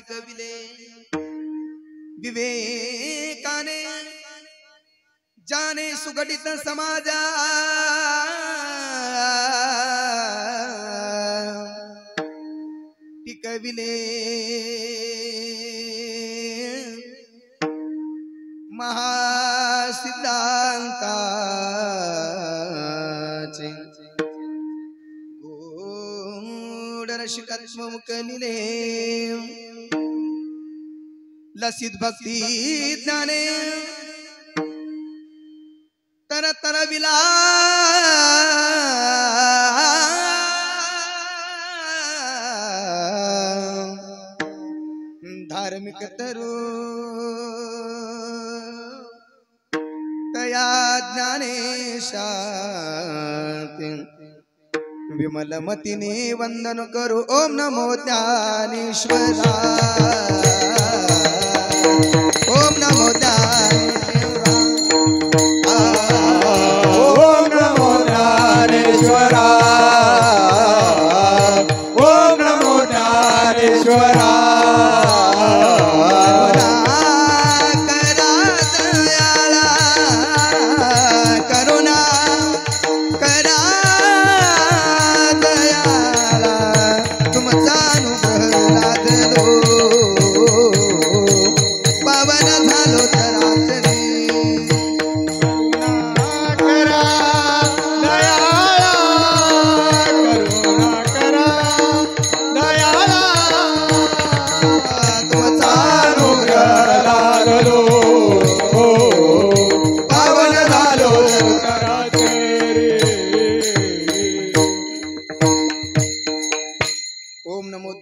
टिकविले विवेकाने जाने सुगठित समाजा टिकविले महासिद्धांताचे गूढरसिकत्व मुकलिले लसित भक्ती ज्ञाने तर तर विला धार्मिक तरु तया ज्ञानेशाते विमल मतीने वंदन करू ओम नमो ज्ञानेश्वरा ओम नमो ज्ञानेश्वरा ओम नमो ज्ञानेश्वरा ओम नमो ज्ञानेश्वरा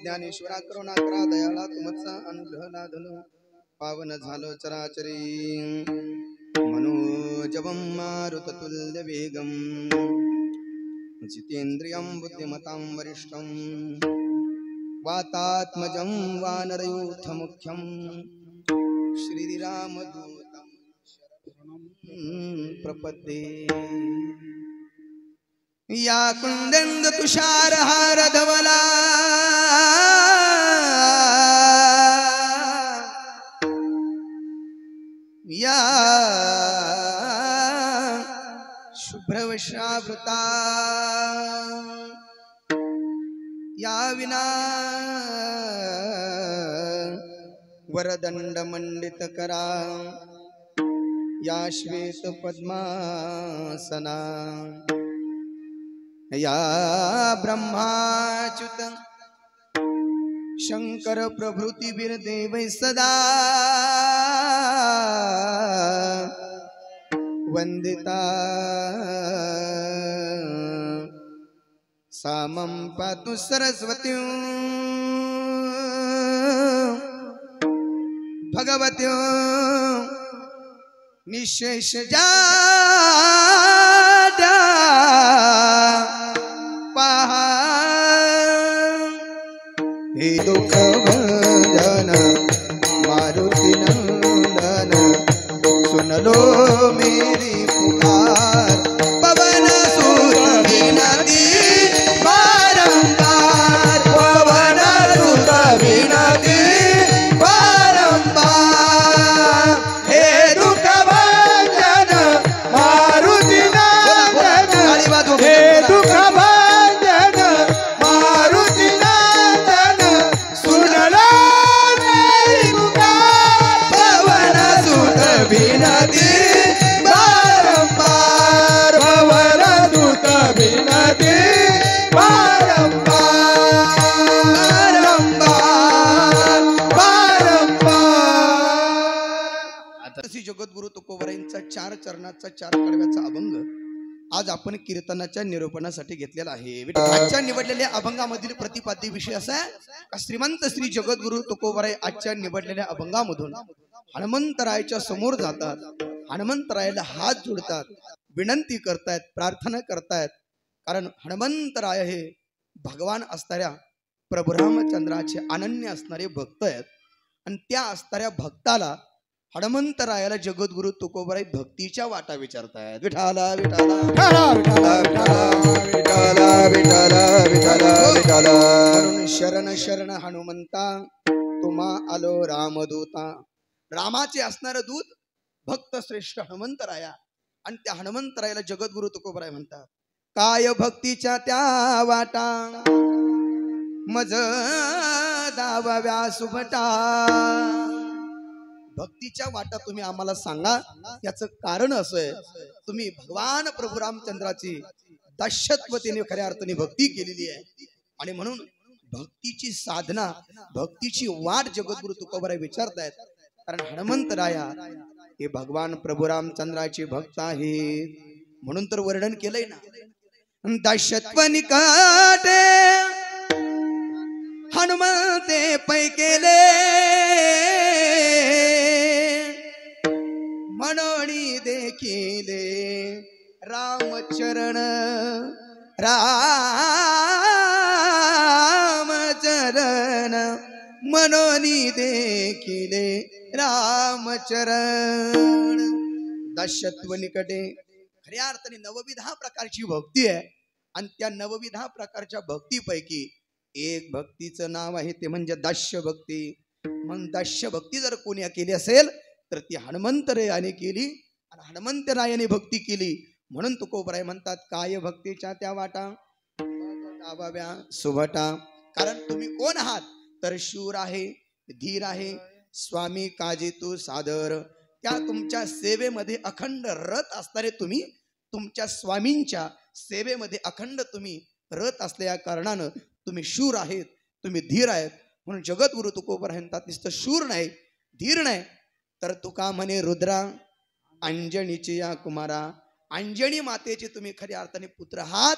ज्ञानेश्वरा करुणा करा दयाळा तुमचा अनुग्रह लादलो पावन झालो चराचरी मनोजवं मारुततुल्य वेगं जितेन्द्रियं बुद्धिमतां वरिष्ठं वातात्मजं वानरयूथ मुख्यं श्रीरामदूतं शरणं प्रपद्ये या कुंदंद तुषार हार धवला या शुभ्रवश्रावृता या विना वरदंड मंडित करा या श्वेत पद्मासना या ब्रह्माच्युत शंकर प्रभृति वीरदेव सदा वंदिता सामं पातु सरस्वती भगवती निशेष जाड्या पहा हे दुख भंजन मारुति नंदन सुन लो मेरी पुकार पवन सुत विनती बारंबार पवन सुत विनती बारंबार हे दुख भंजन मारुति नंदन हे दुख भंजन मारुति नंदन सुन लो मेरी पुकार पवन सुत विनती बारंबार पवन सुत विनती बारंबार आता श्री जगद्गुरु तुकोबरायांचा 4 चरणाचा 4 कडव्याचा अभंग आज आपण कीर्तनाच्या निरूपणासाठी घेतलेला आहे। आजच्या निवडलेल्या अभंगामधील प्रतिपाद्य विषय असा आहे का श्रीमंत श्री जगद्गुरु तुकोबराय आजच्या निवडलेल्या अभंगामधून हनुमंतरायाच्या समोर जातात, हनुमंतरायाला हात जोडतात, विनंती करतायत, प्रार्थना करतायत, कारण हनुमंतराय हे भगवान असणाऱ्या प्रभू रामचंद्राचे अनन्य असणारे भक्त आहेत आणि त्या असणाऱ्या भक्ताला हनुमंतरायाला जगद्गुरु तुकोबराय भक्तीच्या वाटा विचारतायत। विठाला विठाला विठाला विठाला विठाला विठाला विठाला विठाला शरण शरण हनुमंता, तू तुम्हा आलो रामदूता. रामाचे असणारं दूत भक्त श्रेष्ठ हनुमंतराया, आणि त्या हनुमंतरायाला जगद्गुरु तुकोबराय म्हणतात. काय भक्तीच्या त्या वाटा मज दाव्या सुभटा. भक्तीच्या वाटा तुम्ही आम्हाला सांगा. याचं कारण असं आहे, तुम्ही भगवान प्रभू रामचंद्राची दास्यत्वतेने खऱ्या अर्थाने भक्ती केलेली आहे, आणि म्हणून भक्तीची साधना, भक्तीची वाट जगद्गुरु तुकोबराय विचारतायत. कारण हनुमंतराया हे भगवान प्रभू रामचंद्राचे भक्त आहेत, म्हणून तर वर्णन केलंय ना. दास्यत्व निकाटे हनुमंते पै केले, मनोणी देखिले रामचरण रामचरण, मनोनी देखिले रामचरण. दास्यत्व निकटे खऱ्या अर्थाने नवविधा प्रकारची भक्ती आहे, आणि त्या नवविधा प्रकारच्या भक्तीपैकी एक भक्तीचं नाव आहे ते म्हणजे दास्य भक्ती. मग दास्य भक्ती जर कोणी केली असेल तर ती हनुमंतरायाने केली, आणि हनुमंतरायाने भक्ती केली. म्हणून तुकोबराय म्हणतात काय भक्तीच्या त्या वाटा दाबाव्या सुभटा. कारण तुम्ही कोण आहात तर शूर आहे, धीर आहे, स्वामी काजी तू सादर. त्या तुमच्या सेवेमध्ये अखंड रत असणारे तुम्ही, तुमच्या स्वामींच्या सेवेमध्ये अखंड तुम्ही रत असल्या कारणानं तुम्ही शूर आहेत, तुम्ही धीर आहेत. म्हणून जगद्गुरु तुकोबराय म्हणतात नुसतं शूर नाही, धीर नाही, तर तुका म्हणे रुद्रा अंजनीची या कुमारा. अंजनी मातेचे तुम्ही खऱ्या अर्थाने पुत्र आहात.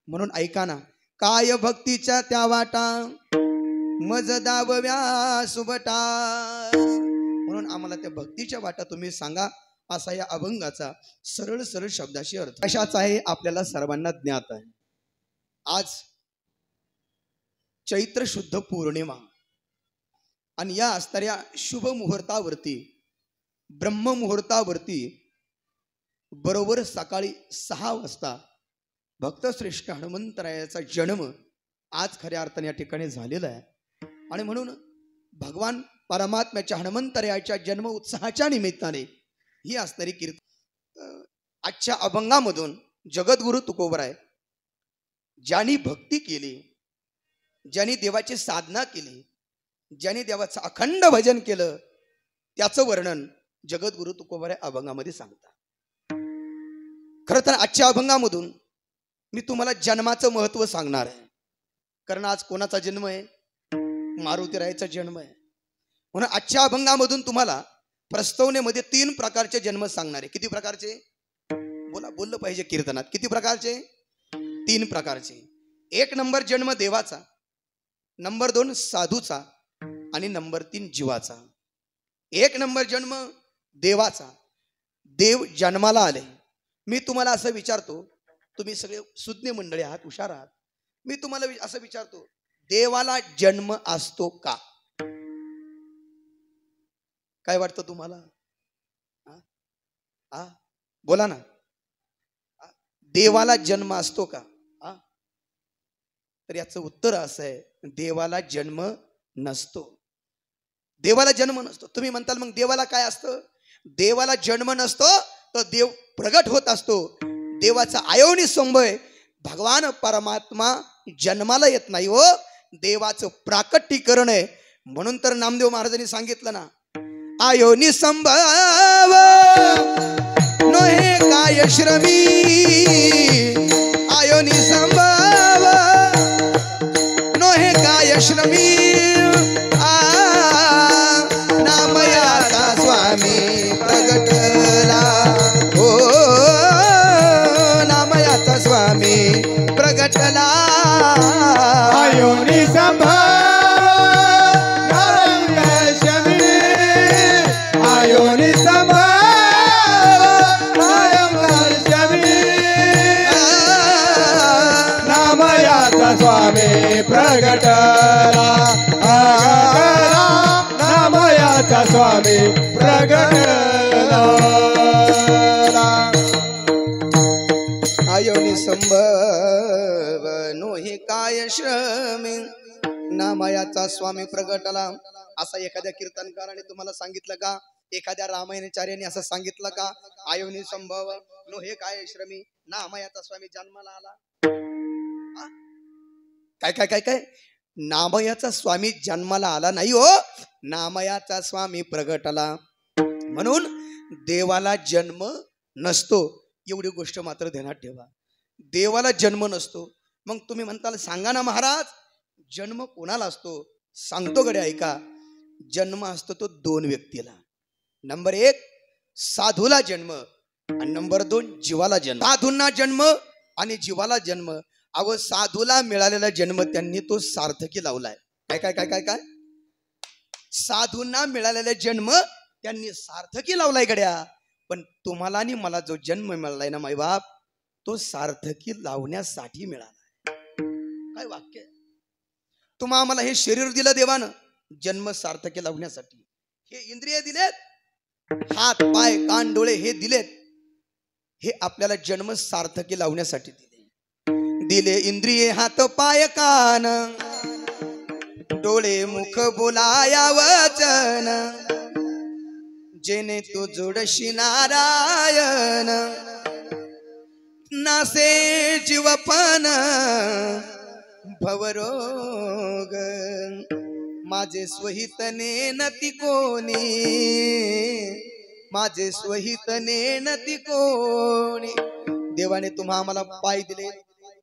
म्हणून ऐका ना, काय भक्तीच्या त्या वाटा मज दाबव्या सुबटा. म्हणून आम्हाला त्या भक्तीच्या वाटा तुम्ही सांगा, असा या अभंगाचा सरळ सरळ शब्दाशी अर्थ कशाचा आहे आपल्याला सर्वांना ज्ञात आहे. आज चैत्र शुद्ध पौर्णिमा, आणि या असणाऱ्या शुभ मुहूर्तावरती, ब्रह्म मुहूर्तावरती बरोबर सकाळी 6 वाजता भक्तश्रेष्ठ हनुमंतरायाचा जन्म आज खऱ्या अर्थाने या ठिकाणी झालेला आहे. आणि म्हणून भगवान परमात्म्याच्या हनुमंतरायाच्या जन्म उत्साहाच्या निमित्ताने ही असणारी कीर्तन आजच्या अभंगामधून जगद्गुरु तुकोबराय ज्यांनी भक्ती केली, ज्यांनी देवाची साधना केली, ज्यांनी देवाचं अखंड भजन केलं, त्याचं वर्णन जगद्गुरु तुकोबराय अभंगामध्ये सांगतात. खरं तर आजच्या अभंगामधून मी तुम्हाला जन्माचं महत्व सांगणार आहे. कारण आज कोणाचा जन्म आहे? मारुतीरायाचा जन्म आहे. म्हणून आजच्या अभंगामधून तुम्हाला प्रस्तावनेमध्ये 3 प्रकारचे जन्म सांगणार आहे. किती प्रकारचे? बोललं पाहिजे कीर्तनात. किती प्रकारचे? 3 प्रकारचे. 1 नंबर जन्म देवाचा, नंबर 2 साधूचा, आणि नंबर 3 जीवाचा. 1 नंबर जन्म देवाचा. देव जन्माला आले. मी तुम्हाला असं विचारतो, तुम्ही सगळे सुज्ञ मंडळी आहात, हुशार आहात, मी तुम्हाला असं विचारतो, देवाला जन्म असतो का? काय वाटतं तुम्हाला? बोला ना. देवाला जन्म असतो का? तर याचं उत्तर असं आहे, देवाला जन्म नसतो. देवाला जन्म नसतो. तुम्ही म्हणताल मग देवाला काय असतं? देवाला जन्म नसतो, तर देव प्रगट होत असतो. देवाचा आयोनी संभय भगवान परमात्मा जन्माला येत नाही हो, देवाचं प्राकटीकरण आहे. म्हणून तर नामदेव महाराजांनी सांगितलं ना, आयोनी संभव नोहे काय श्रमी, आयोनी संभव नोहे काय श्रमी, नामयाचा स्वामी प्रगटला, हो नामयाचा स्वामी प्रगटला. आयोनी संभव आयोनी संभव नामयाचा स्वामी प्रगटला, नामयाचा स्वामी प्रगटला. आयोनी संभव नोहे काय श्रमी, नामयाचा स्वामी प्रगटला असा एखाद्या कीर्तनकाराने तुम्हाला सांगितलं का? एखाद्या रामायणाचार्याने असं सांगितलं का? आयोनी संभव नो हे काय श्रमी नामयाचा स्वामी जन्माला आला? हा? काय काय काय काय नामयाचा स्वामी जन्माला आला नाही हो, नामयाचा स्वामी प्रगटला. म्हणून देवाला जन्म नसतो, एवढी गोष्ट मात्र ध्यानात ठेवा. देवाला जन्म नसतो. मग तुम्ही म्हणताल सांगा ना महाराज, जन्म कोणाला असतो? सांगतो गडे ऐका. जन्म असतो तो दोन व्यक्तीला. नंबर 1 साधूला जन्म आणि नंबर 2 जीवाला जन्म. साधूंना जन्म आणि जीवाला जन्म. अहो साधूला मिळालेला जन्म त्यांनी तो सार्थकी लावलाय. काय काय काय काय काय साधूंना मिळालेला जन्म त्यांनी सार्थकी लावलाय गड्या. पण तुम्हाला आणि मला जो जन्म मिळालाय ना मायबाप, तो सार्थकी लावण्यासाठी मिळाला. काय वाक्य! तुम्हा आम्हाला हे शरीर दिलं देवानं जन्म सार्थकी लावण्यासाठी. हे इंद्रिय दिलेत, हात पाय कान डोळे हे दिलेत, हे आपल्याला जन्म सार्थकी लावण्यासाठी दिले. दिले इंद्रिय हात पाय कान डोळे मुख बोलाया वचन, जेने तू जोडशी नारायण. नासे जीवपन भवरोग, माझे स्वहित नेनती कोणी, माझे स्वहित नेनती कोणी. देवाने तुम्हा आम्हाला पाय दिले.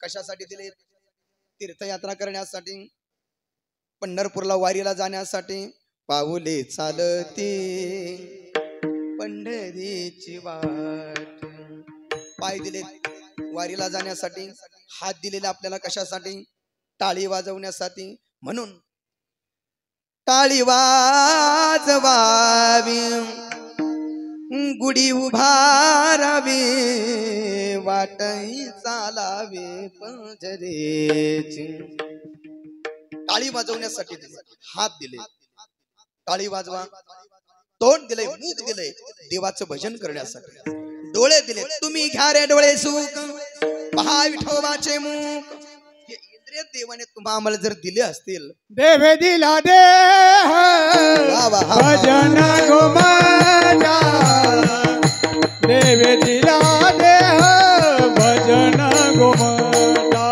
कशासाठी दिले? तीर्थयात्रा करण्यासाठी, पंढरपूरला वारीला जाण्यासाठी. पाऊले चालती पंढरीची वाट. पाय दिले वारीला जाण्यासाठी, हात दिलेले आपल्याला कशासाठी? टाळी वाजवण्यासाठी. म्हणून टाळी वाजवावी, गुढी उभारावी, वाटही चालावे पंढरीची. टाळी वाजवण्यासाठी दिले, हात दिले टाळी वाजवा, तोंड दिले, मुख दिले देवाचं भजन करण्यासाठी. डोळे दिले, तुम्ही घ्या रे डोळे सुख, पहा विठोबाचे मुख. हे इंद्रिय देवाने तुम्हा आम्हाला जर दिले असतील. देवे दिला देह भजन गोमाता, देवे दिला देह भजन गोमाता,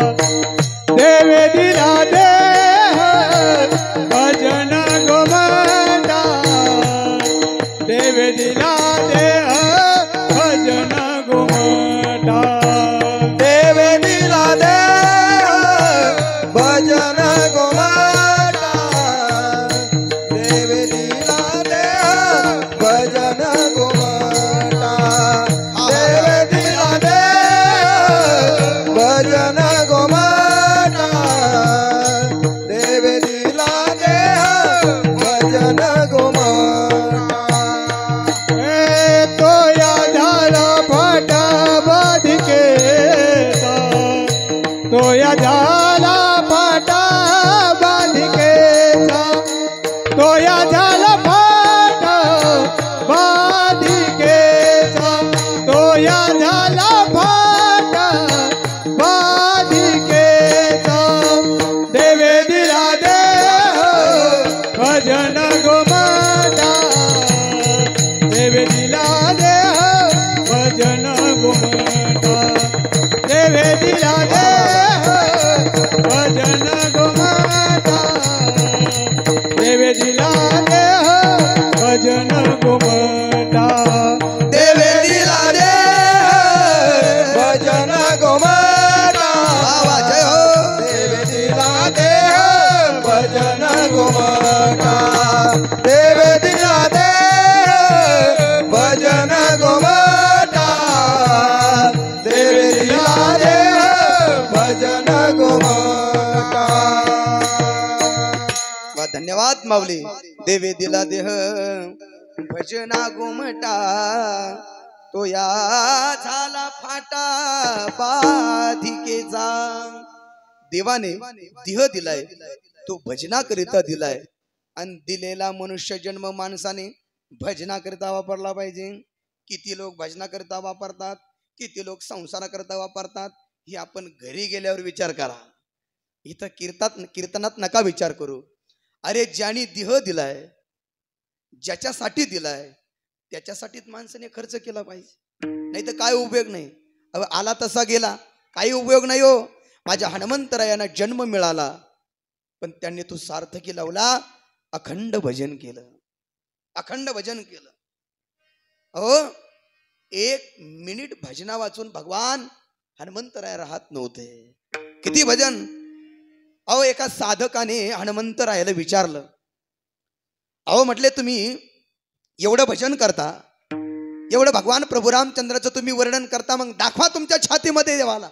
देवे दिला देह भजन गोमाता, देवे दिला देह भजन गोमाता, देवे दिला देह भजन गोमाता, देवे दिला देह भजन गोमाता, देवे दिला देह भजन गोमाता, देवे दिला देह भजन गोमाता. तो या झाला फाटा बाधिकेचा, तो या झाला फाटा बाधिकेचा, तो या झाला फाटा बाधिकेचा, तो या झाला फाटा बाधिकेचा. देवे दिला देह भजन गोमाता, देवे दिला देह भजन गोमाता, देवे दिला देह भजन गोमाता, देवे दिला देह भजन गोमाता, देवे दिला देह भजन गोमाता. जय हो. देवे दिला देह भजन गोमाता, देवे दिला देह भजन गोमाता, देवे दिला देह भजन गोमाता. धन्यवाद माऊली. देवे दिला देह भजना गोमटा, तो या झाला फाटा बाधिकेचा. देवाने देह दिलाय, तो भजनाकरिता दिलाय. आणि दिलेला मनुष्य जन्म माणसाने भजनाकरिता वापरला पाहिजे. किती लोक भजनाकरिता वापरतात, किती लोक संसाराकरिता वापरतात, हे आपण घरी गेल्यावर विचार करा. इथं कीर्तनात नका विचार करू. अरे ज्याने देह दिलाय, ज्याच्यासाठी दिलाय, त्याच्यासाठीच माणसाने खर्च केला पाहिजे. नाही तर काय उपयोग नाही. आला तसा गेला, काही उपयोग नाही हो. माझ्या हनुमंतरायांना जन्म मिळाला, पण त्यांनी तो सार्थकी लावला. अखंड भजन केलं, अखंड भजन केलं. अहो 1 मिनिट भजना वाचून भगवान हनुमंतराय राहत नव्हते. किती भजन. अहो एका साधकाने हनुमंतरायाला विचारलं, अहो म्हटले तुम्ही एवढं भजन करता, एवढं भगवान प्रभू रामचंद्राचं तुम्ही वर्णन करता, मग दाखवा तुमच्या छातीमध्ये देवाला.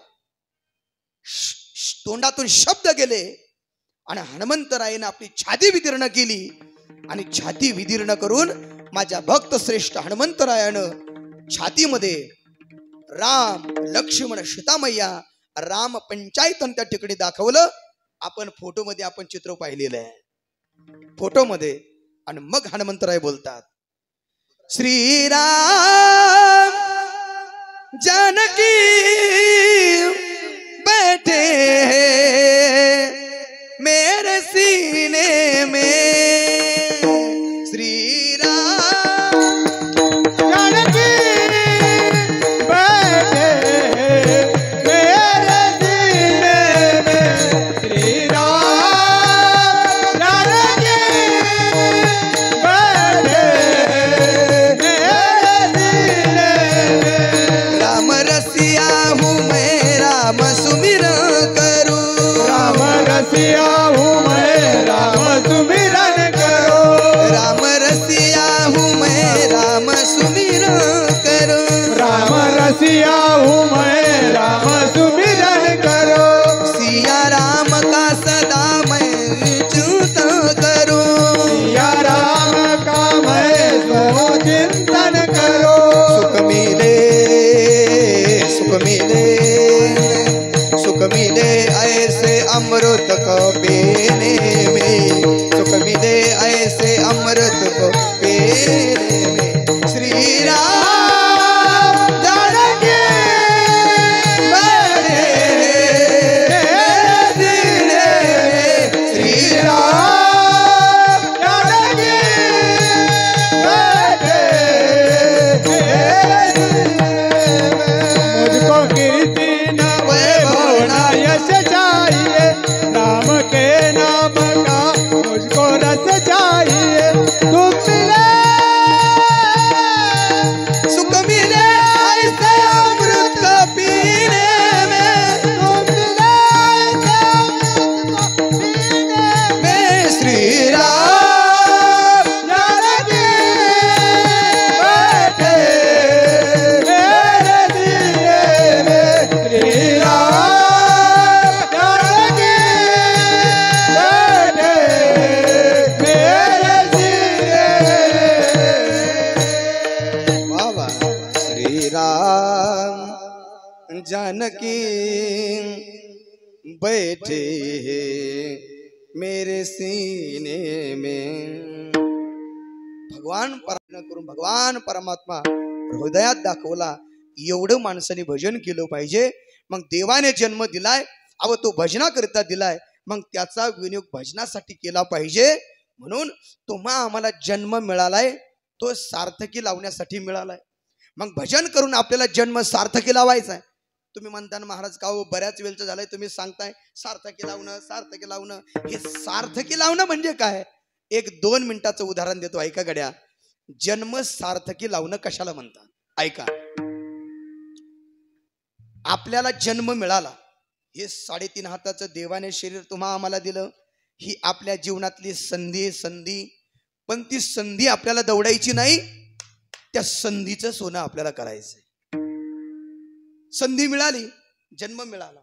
तोंडातून शब्द गेले आणि हनुमंतरायाने आपली छाती विदीर्ण केली. आणि छाती विदीर्ण करून माझ्या भक्त श्रेष्ठ हनुमंतरायानं छातीमध्ये राम लक्ष्मण सीतामय्या राम पंचायतन त्या ठिकाणी दाखवलं. आपण फोटोमध्ये आपण चित्र पाहिलेलं आहे, फोटोमध्ये. आणि मग हनुमंतराय बोलतात, श्रीराम जानकी बैठे मेरे सीने में. श्रीराम जानकी बैठे मेरे सीने में. श्रीराम जानकी बैठे मेरे सीने में. राम रसिया हूँ मैं राम सुमिरन करूं. राम रसिया हूँ मैं राम सुमिरन करो. राम रसिया हूँ मैं राम सुमिरन करूं. राम रसिया हूँ मैं राम सुमिरन करो. सिया राम का सदा मैं चिंतन करूं. सिया राम का मैं सो चिंतन करो. सुख मिले सुख मिले सुख मिले ऐसे अमृत को पीने में. सुख मिले ऐसे अमृत को पीने में. श्री राम जानकी बैठे मेरे सीने में. श्री राम जानकी बैठे मेरे सीने में. मुझको कीर्ति न वैभव न यश चाहिए. राम के नाम का मुझको रस चाहिए. तुम मिले सुख मिले ऐसे अमृत को पीने में. तुम मिले ऐसे अमृत को पीने मैं श्री राम जानकी बैठे मेरे सीने में. श्री राम जानकी बैठे मेरे सीने में. वाह वाह. श्री राम जानकी बैठे मेरे सीने में. भगवान प्रार्थना करून भगवान परमात्मा हृदयात दाखवला. एवढं माणसाने भजन केलं पाहिजे. मग देवाने जन्म दिलाय, अव तो भजनाकरिता दिलाय, मग त्याचा विनियोग भजनासाठी केला पाहिजे. म्हणून तुम्हा आम्हाला जन्म मिळालाय, तो सार्थकी लावण्यासाठी मिळालाय. मग भजन करून आपल्याला जन्म सार्थकी लावायचा आहे. तुम्ही म्हणता ना महाराज का हो बऱ्याच वेळचं झालंय तुम्ही सांगताय सार्थकी लावणं सार्थकी लावणं. हे सार्थकी लावणं म्हणजे काय? 1-2 मिनिटाचं उदाहरण देतो, ऐका गड्या. जन्म सार्थकी लावणं कशाला म्हणतात ऐका. आपल्याला जन्म मिळाला, हे 3.5 हाताचं देवाने शरीर तुम्हा आम्हाला दिलं, ही आपल्या जीवनातली संधी. पण ती संधी आपल्याला दौडायची नाही, त्या संधीचं सोनं आपल्याला करायचंय. संधी मिळाली, जन्म मिळाला,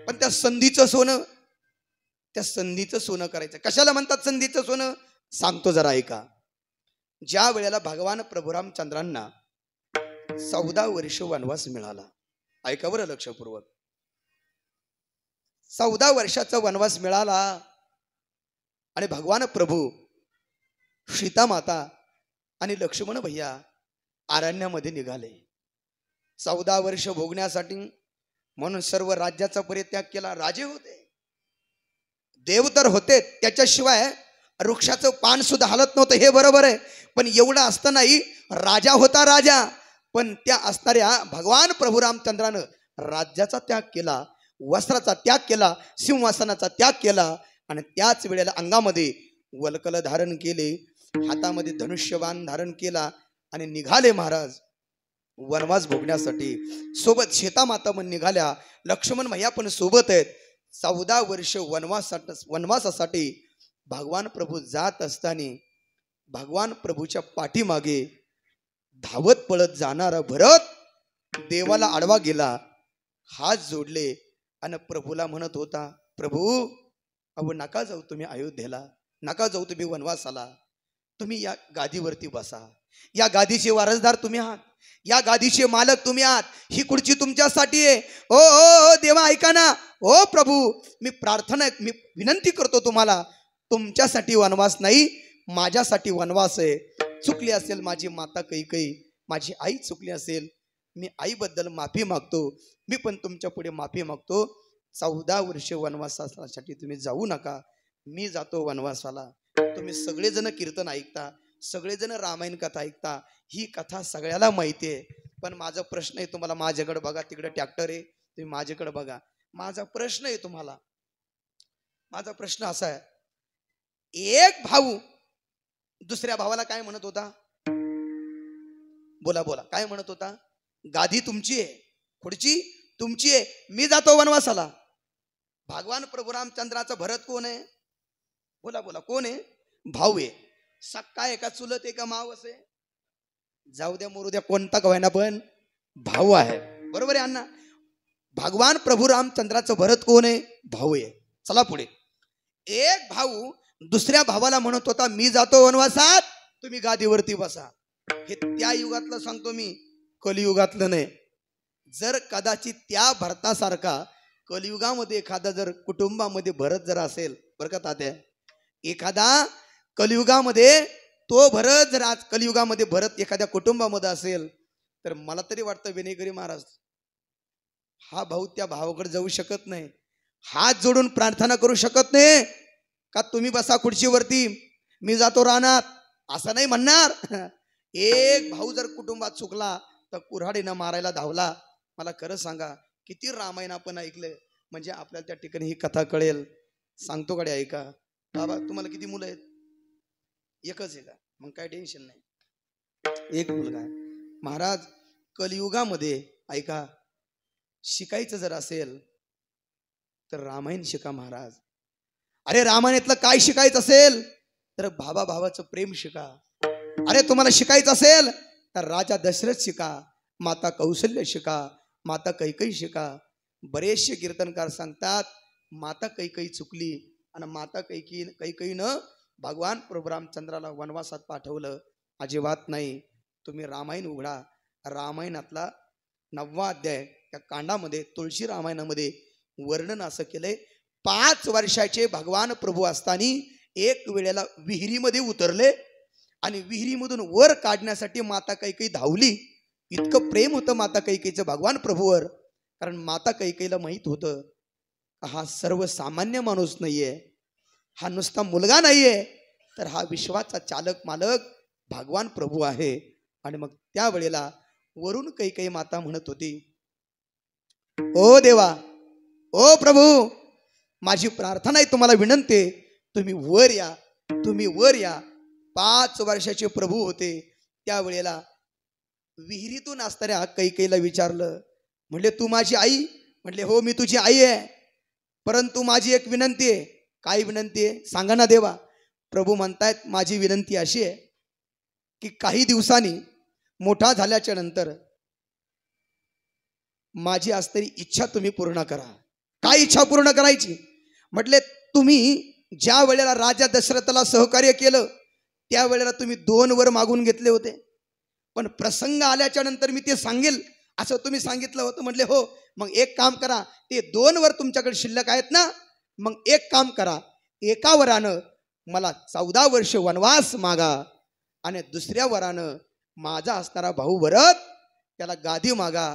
पण त्या संधीचं सोनं करायचं. कशाला म्हणतात संधीचं सोनं? सांगतो जरा ऐका. ज्या वेळेला भगवान प्रभू रामचंद्रांना 14 वर्ष वनवास मिळाला, ऐका बरं लक्षपूर्वक. 14 वर्षाचा वनवास मिळाला आणि भगवान प्रभू सीता माता आणि लक्ष्मण भैया अरण्यामध्ये निघाले 14 वर्ष भोगण्यासाठी. म्हणून सर्व राज्याचा परित्याग केला. राजे होते, देव तर होते, त्याच्याशिवाय वृक्षाचं पान सुद्धा हलत नव्हतं, हे बरोबर आहे. पण एवढं असतानाही राजा होता राजा, पण त्या असणाऱ्या भगवान प्रभू रामचंद्रानं राज्याचा त्याग केला, वस्त्राचा त्याग केला, सिंहासनाचा त्याग केला आणि त्याच वेळेला अंगामध्ये वल्कल धारण केले, हातामध्ये धनुष्यबाण धारण केला आणि निघाले महाराज वनवास भोगण्यासाठी. सोबत सीतामाता पण निघाल्या, लक्ष्मण मैया पण सोबत आहेत. 14 वर्ष वनवासासाठी भगवान प्रभू जात असताना भगवान प्रभूच्या पाठीमागे धावत पळत जाणारा भरत देवाला आडवा गेला, हात जोडले आणि प्रभूला म्हणत होता, प्रभू अहो नका जाऊ तुम्ही अयोध्येला, नका जाऊ तुम्ही वनवासाला, तुम्ही या गादीवरती बसा, या गादीचे वारसदार तुम्ही आहात, या गादीचे मालक तुम्ही आहात, ही खुर्ची तुमच्यासाठी आहे. ओ ओ देवा ऐका ना, ओ प्रभू मी प्रार्थना मी विनंती करतो तुम्हाला, तुमच्यासाठी वनवास नाही माझ्यासाठी वनवास आहे. चुकली असेल माझी माता कैकेयी, माझी आई चुकली असेल, मी आईबद्दल माफी मागतो, मी पण तुमच्या पुढे माफी मागतो. 14 वर्ष वनवासासाठी तुम्ही जाऊ नका, मी जातो वनवासाला. तुम्ही सगळेजण कीर्तन ऐकता, सगळेजण रामायण कथा ऐकता, ही कथा सगळ्याला माहिती आहे. पण माझा प्रश्न आहे तुम्हाला, माझ्याकडे बघा, तिकडे ट्रॅक्टर आहे, तुम्ही माझ्याकडे बघा. माझा प्रश्न आहे तुम्हाला, माझा प्रश्न असा आहे, एक भाऊ दुसऱ्या भावाला काय म्हणत होता? बोला बोला, काय म्हणत होता? गादी तुमची आहे, खुर्ची तुमची आहे, मी जातो वनवासाला. भगवान प्रभू रामचंद्राचा भरत कोण आहे? बोला बोला, कोण आहे? भाऊ आहे. सक्का आहे का, चुलत आहे का, मावस आहे? जाऊ द्या मरू द्या, कोणता कवायना पण भाऊ आहे, बरोबर आहे अण्णा. भगवान प्रभू रामचंद्राचं भरत कोण आहे? भाऊ आहे. चला पुढे. एक भाऊ दुसऱ्या भावाला म्हणत होता, मी जातो वनवासात, तुम्ही गादीवरती बसा. हे त्या युगातलं सांगतो मी, कलियुगातलं नाही. जर कदाचित त्या भरतासारखा कलियुगामध्ये एखादा जर कुटुंबामध्ये भरत जर असेल, बरं का तात्या, एखादा कलियुगामध्ये तो भरत जर आज कलियुगामध्ये भरत एखाद्या कुटुंबामध्ये असेल, तर मला तरी वाटतं विनेगरी महाराज हा भाऊ त्या भावाकडे जाऊ शकत नाही, हात जोडून प्रार्थना करू शकत नाही का तुम्ही बसा खुर्चीवरती, मी जातो रानात, असं नाही म्हणणार. एक भाऊ जर कुटुंबात चुकला तर कुऱ्हाडीनं मारायला धावला. मला खरं सांगा, किती रामायण आपण ऐकलंय, म्हणजे आपल्याला त्या ठिकाणी ही कथा कळेल. सांगतो कडे ऐका. बाबा तुम्हाला किती मुलं आहेत? एकच आहे का? मग काय टेन्शन नाही, एक मुलगा आहे. महाराज कलियुगामध्ये ऐका, शिकायचं जर असेल तर रामायण शिका महाराज. अरे रामायणातलं काय शिकायचं असेल तर भावा भावाचं प्रेम शिका. अरे तुम्हाला शिकायचं असेल तर राजा दशरथ शिका, माता कौशल्य शिका, माता कैकेयी शिका. बरेचसे कीर्तनकार सांगतात माता कैकेयी चुकली आणि माता कैकेयीनं भगवान प्रभू रामचंद्राला वनवासात पाठवलं. अजिबात नाही. तुम्ही रामायण उघडा, रामायणातला 9वा अध्याय त्या कांडामध्ये, तुळशी रामायणामध्ये वर्णन असं केलंय, 5 वर्षाचे भगवान प्रभू असताना एक वेळेला विहिरीमध्ये उतरले आणि विहिरीमधून वर काढण्यासाठी माता कैकेयी धावली. इतकं प्रेम होतं माता कैकेयीचं भगवान प्रभूवर, कारण माता कैकेयीला माहित होतं हा सर्वसामान्य माणूस नाहीये, हा नुसता मुलगा नाहीये, तर हा विश्वाचा चालक मालक भगवान प्रभू आहे. आणि मग त्यावेळेला वरून कैकेयी माता म्हणत होती, ओ देवा, ओ प्रभू, माझी प्रार्थना आहे, तुम्हाला विनंती आहे, तुम्ही वर या, तुम्ही वर या. 5 वर्षाचे प्रभू होते. त्यावेळेला विहिरीतून असणाऱ्या कैकेयीला विचारलं, म्हणले तू माझी आई? म्हटले हो मी तुझी आई आहे, परंतु माझी एक विनंती आहे. काय विनंती आहे सांगा ना देवा. प्रभू म्हणतायत माझी विनंती अशी आहे की काही दिवसांनी मोठा झाल्याच्या नंतर माझी असणारी इच्छा तुम्ही पूर्ण करा. काय इच्छा पूर्ण करायची? म्हटले तुम्ही ज्या वेळेला राजा दशरथाला सहकार्य केलं त्यावेळेला तुम्ही 2 वर मागून घेतले होते, पण प्रसंग आल्याच्या नंतर मी ते सांगेल असं तुम्ही सांगितलं होतं. म्हटले हो. मग एक काम करा, ते 2 वर तुमच्याकडे शिल्लक आहेत ना, मग एक काम करा, एका वरानं मला 14 वर्ष वनवास मागा आणि दुसऱ्या वरानं माझा असणारा भाऊ भरत त्याला गादी मागा.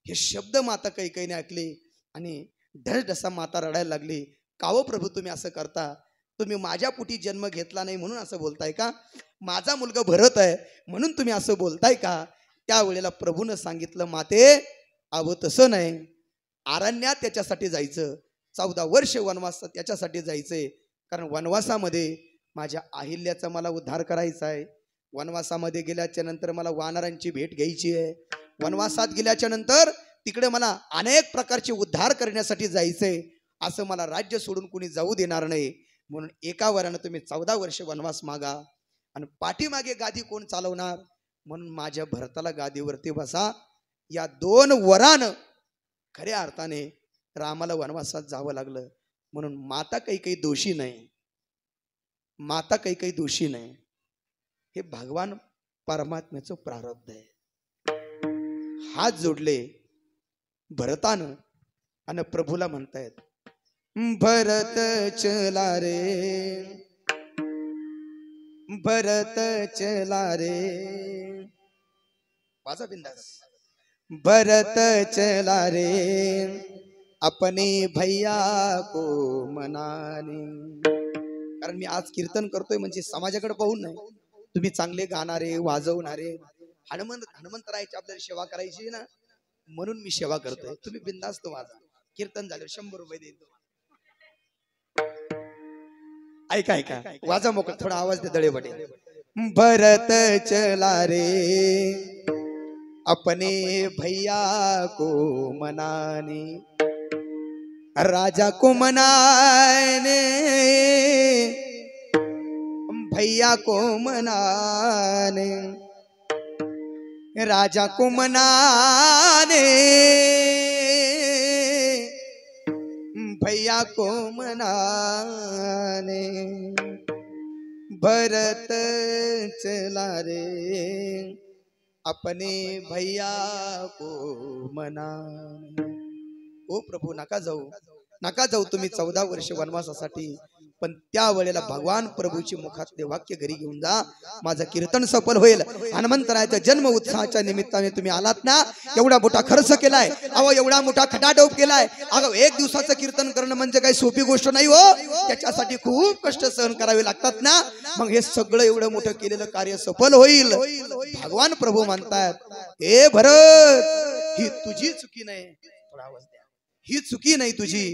हे शब्द माता कैकेयीने ऐकले आणि ढसढसा माता रडायला लागली. कावो प्रभू तुम्ही असं करता? तुम्ही माझ्या पोटी जन्म घेतला नाही म्हणून असं बोलताय का? माझा मुलगा भरत आहे म्हणून तुम्ही असं बोलताय का? त्यावेळेला प्रभूनं सांगितलं, माते अहो तसं नाही, अरण्यात त्याच्यासाठी जायचं, 14 वर्ष वनवासात त्याच्यासाठी जायचंय, कारण वनवासामध्ये माझ्या अहिल्याचा मला उद्धार करायचा आहे. वनवासामध्ये गेल्याच्या नंतर मला वानरांची भेट घ्यायची आहे. वनवासात गेल्याच्या नंतर तिकडे मला अनेक प्रकारचे उद्धार करण्यासाठी जायचंय. असं मला राज्य सोडून कुणी जाऊ देणार नाही. म्हणून एका वरानं तुम्ही 14 वर्ष वनवास मागा आणि पाठीमागे गादी कोण चालवणार? म्हणून माझ्या भरताला गादीवरती बसा. या 2 वरानं खऱ्या अर्थाने रामाला वनवासात जावं लागलं. म्हणून माता काही दोषी नाही, माता काही दोषी नाही. हे भगवान परमात्म्याचं प्रारब्ध आहे. हात जोडले भरतानं आणि प्रभूला म्हणतायत, भरत चला रे, भरत चला रे, वाजा बिंदास. भरत चला रे अपने भैया को मनाने. कारण मी आज कीर्तन करतोय म्हणजे समाजाकडे पाहून नाही, तुम्ही चांगले गाणारे वाजवणारे हनुमंतरायाची आपल्याला सेवा करायची ना, म्हणून मी सेवा करतोय. तुम्ही बिंदास्त वाजा. कीर्तन झालं 100 रुपये देईल. ऐका ऐका, वाजा मोकळ, थोडा आवाज दे दळे बटे. भरत चला रे अपने भैया को मनाने, राजा को मनाने, भैया को मनाने, राजा को मनाने, भैया को मनाने. भरत चला रे अपने भैया को मनाने. ओ प्रभू नका जाऊ तुम्ही 14 वर्ष वनवासासाठी. पण त्यावेळेला भगवान प्रभूची मुखातले वाक्य घरी घेऊन जा, माझं कीर्तन सफल होईल. हनुमंतरायाच्या जन्म उत्सवाच्या निमित्ताने तुम्ही आलात ना, एवढा मोठा खर्च केलाय, अहो एवढा मोठा खटाटोप केलाय. अगं 1 दिवसाचं कीर्तन करणं म्हणजे काही सोपी गोष्ट नाही हो. त्याच्यासाठी खूप कष्ट सहन करावे लागतात ना. मग हे सगळं एवढं मोठं केलेलं कार्य सफल होईल. भगवान प्रभू म्हणतात, हे भरत ही तुझी चुकी नाही, थोडा आवाज द्या, ही चुकी नाही तुझी,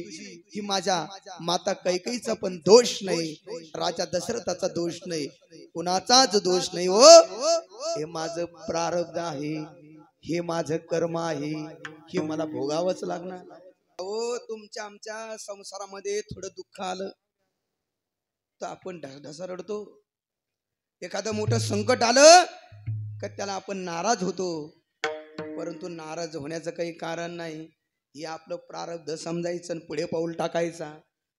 ही माझ्या माता कैकेयीचा पण दोष नाही, राजा दशरथाचा दोष नाही, कुणाचाच दोष नाही हो. हे माझं प्रारब्ध आहे, हे माझं कर्म आहे, हे मला भोगावंच लागणार. हो तुमच्या आमच्या संसारामध्ये थोडं दुःख आलं तर आपण ढसा रडतो. एखादं मोठं संकट आलं का त्याला आपण नाराज होतो. परंतु नाराज होण्याचं काही कारण नाही. हे आपलं प्रारब्ध समजायचं आणि पुढे पाऊल टाकायचा.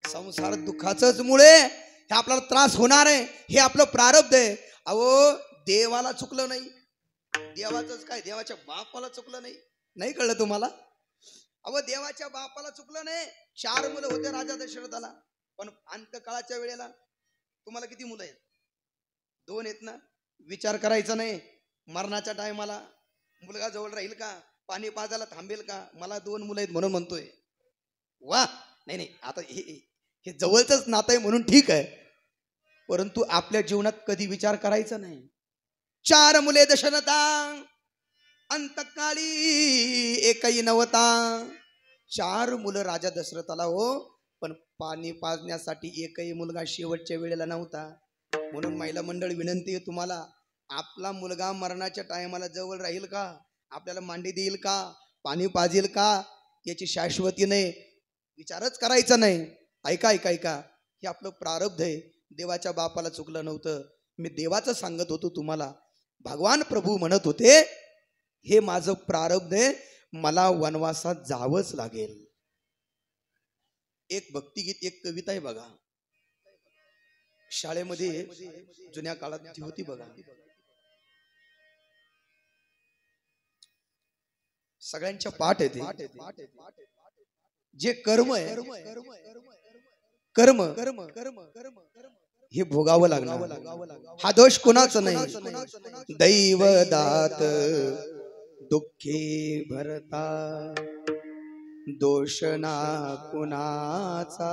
संसार दुःखाचंच मुळे हे आपल्याला त्रास होणार आहे, हे आपलं प्रारब्ध आहे. अहो देवाला चुकलं नाही, देवाचंच काय, देवाच्या बापाला चुकलं नाही. नाही कळलं तुम्हाला? अहो देवाच्या बापाला चुकलं नाही. 4 मुलं होते राजा दशरथाला, पण अंतकाळाच्या वेळेला तुम्हाला किती मुलं आहेत? 2 आहेत ना. विचार करायचा नाही, मरणाच्या टायमाला मुलगा जवळ राहील का, पाणी पाजायला थांबेल का, मला 2 मुलं आहेत म्हणून म्हणतोय. वा नाही आता हे जवळच नातं आहे म्हणून ठीक आहे, परंतु आपल्या जीवनात कधी विचार करायचा नाही. 4 मुले दशरथा, अंतकाळी एकही नव्हता. 4 मुलं राजा दशरथाला हो, पण पाणी पाजण्यासाठी एकही मुलगा शेवटच्या वेळेला नव्हता. म्हणून महिला मंडळ विनंती आहे तुम्हाला, आपला मुलगा मरणाच्या टायमाला जवळ राहील का, आपल्याला मांडी देईल का, पाणी पाजेल का, याची शाश्वती नाही. विचारच करायचा नाही. ऐका ऐका ऐका, हे आपलं प्रारब्ध आहे. देवाच्या बापाला चुकलं नव्हतं. मी देवाचं सांगत होतो तुम्हाला. भगवान प्रभू म्हणत होते, हे माझं प्रारब्ध आहे, मला वनवासात जावंच लागेल. एक भक्तिगीत, एक कविता आहे बघा, शाळेमध्ये जुन्या काळात ती होती बघा. सगळ्यांच्या पाठ येते. जे कर्म आहे, कर्म हे भोगावं लागणार. हा दोष कोणाचा नाही. दैव दात दुःखे भरता, दोष ना कुणाचा